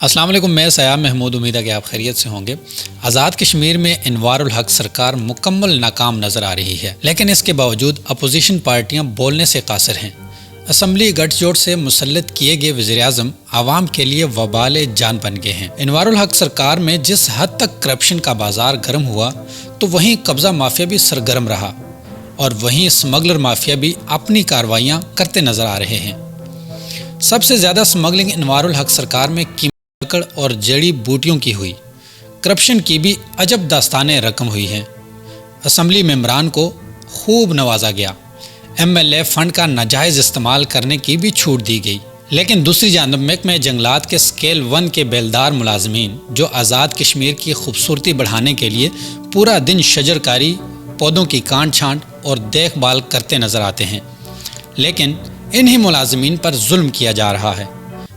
السلام علیکم، میں سیام محمود، امید ہے کہ آپ خیریت سے ہوں گے۔ آزاد کشمیر میں انوار الحق سرکار مکمل ناکام نظر آ رہی ہے، لیکن اس کے باوجود اپوزیشن پارٹیاں بولنے سے قاصر ہیں۔ اسمبلی گٹھ جوڑ سے مسلط کیے گئے وزیراعظم عوام کے لیے وبال جان بن گئے ہیں۔ انوار الحق سرکار میں جس حد تک کرپشن کا بازار گرم ہوا تو وہیں قبضہ مافیا بھی سرگرم رہا، اور وہیں اسمگلر مافیا بھی اپنی کارروائیاں کرتے نظر آ رہے ہیں۔ سب سے زیادہ اسمگلنگ انوار الحق سرکار میں اور جڑی بوٹیوں کی ہوئی۔ کرپشن کی بھی عجب داستانیں رقم ہوئی ہیں۔ اسمبلی ممبران کو خوب نوازا گیا، MLA فنڈ کا ناجائز استعمال کرنے کی بھی چھوٹ دی گئی، لیکن دوسری جانب محکمہ جنگلات کے اسکیل 1 کے بیلدار ملازمین جو آزاد کشمیر کی خوبصورتی بڑھانے کے لیے پورا دن شجر کاری، پودوں کی کانٹ چھانٹ اور دیکھ بھال کرتے نظر آتے ہیں، لیکن انہی ملازمین پر ظلم کیا جا رہا ہے۔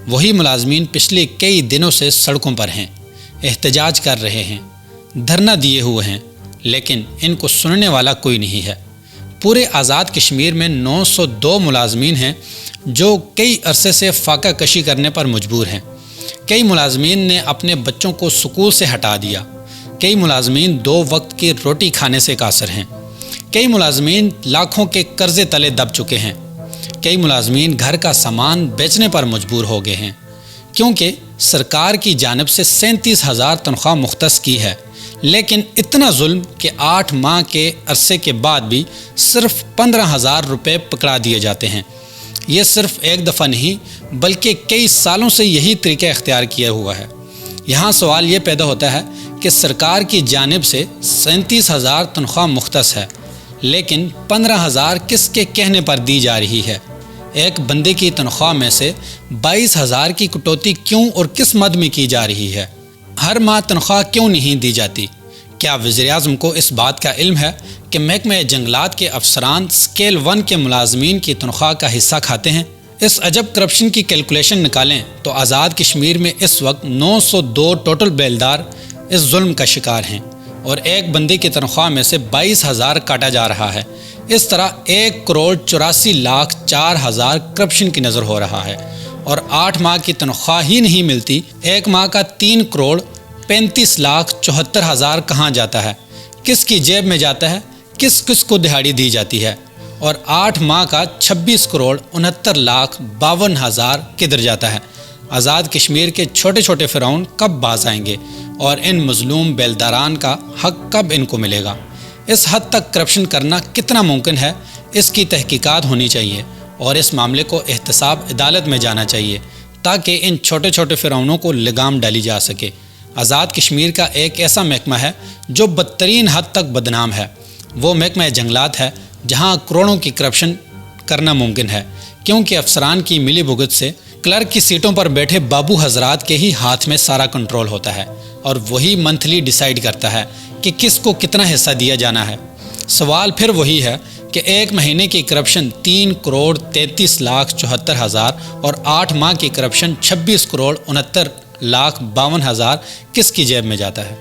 وہی ملازمین پچھلے کئی دنوں سے سڑکوں پر ہیں، احتجاج کر رہے ہیں، دھرنا دیے ہوئے ہیں، لیکن ان کو سننے والا کوئی نہیں ہے۔ پورے آزاد کشمیر میں 902 ملازمین ہیں جو کئی عرصے سے فاقہ کشی کرنے پر مجبور ہیں۔ کئی ملازمین نے اپنے بچوں کو سکول سے ہٹا دیا، کئی ملازمین 2 وقت کی روٹی کھانے سے قاصر ہیں، کئی ملازمین لاکھوں کے قرضے تلے دب چکے ہیں، کئی ملازمین گھر کا سامان بیچنے پر مجبور ہو گئے ہیں، کیونکہ سرکار کی جانب سے 37,000 تنخواہ مختص کی ہے، لیکن اتنا ظلم کہ 8 ماہ کے عرصے کے بعد بھی صرف 15,000 روپے پکڑا دیے جاتے ہیں۔ یہ صرف ایک دفعہ نہیں بلکہ کئی سالوں سے یہی طریقہ اختیار کیا ہوا ہے۔ یہاں سوال یہ پیدا ہوتا ہے کہ سرکار کی جانب سے 37,000 تنخواہ مختص ہے، لیکن 15,000 کس کے کہنے پر دی جا رہی ہے؟ ایک بندے کی تنخواہ میں سے 22,000 کی کٹوتی کیوں اور کس مد میں کی جا رہی ہے؟ ہر ماہ تنخواہ کیوں نہیں دی جاتی؟ کیا وزیراعظم کو اس بات کا علم ہے کہ محکمہ جنگلات کے افسران اسکیل 1 کے ملازمین کی تنخواہ کا حصہ کھاتے ہیں؟ اس عجب کرپشن کی کیلکولیشن نکالیں تو آزاد کشمیر میں اس وقت 902 ٹوٹل بیلدار اس ظلم کا شکار ہیں، اور ایک بندے کی تنخواہ میں سے 22,000 کاٹا جا رہا ہے۔ اس طرح 1,84,04,000 کرپشن کی نظر ہو رہا ہے، اور 8 ماہ کی تنخواہ ہی نہیں ملتی۔ ایک ماہ کا 3,35,74,000 کہاں جاتا ہے؟ کس کی جیب میں جاتا ہے؟ کس کس کو دہاڑی دی جاتی ہے؟ اور 8 ماہ کا 26,69,52,000 کدھر جاتا ہے؟ آزاد کشمیر کے چھوٹے چھوٹے فرعون کب باز آئیں گے، اور ان مظلوم بیلداران کا حق کب ان کو ملے گا؟ اس حد تک کرپشن کرنا کتنا ممکن ہے، اس کی تحقیقات ہونی چاہیے، اور اس معاملے کو احتساب عدالت میں جانا چاہیے تاکہ ان چھوٹے چھوٹے فرعونوں کو لگام ڈالی جا سکے۔ آزاد کشمیر کا ایک ایسا محکمہ ہے جو بدترین حد تک بدنام ہے، وہ محکمہ جنگلات ہے، جہاں کروڑوں کی کرپشن کرنا ممکن ہے، کیونکہ افسران کی ملی بھگت سے کلرک کی سیٹوں پر بیٹھے بابو حضرات کے ہی ہاتھ میں سارا کنٹرول ہوتا ہے، اور وہی منتھلی ڈیسائیڈ کرتا ہے کہ کس کو کتنا حصہ دیا جانا ہے۔ سوال پھر وہی ہے کہ ایک مہینے کی کرپشن 3,33,74,000 اور 8 ماہ کی کرپشن 26,69,52,000 کس کی جیب میں جاتا ہے؟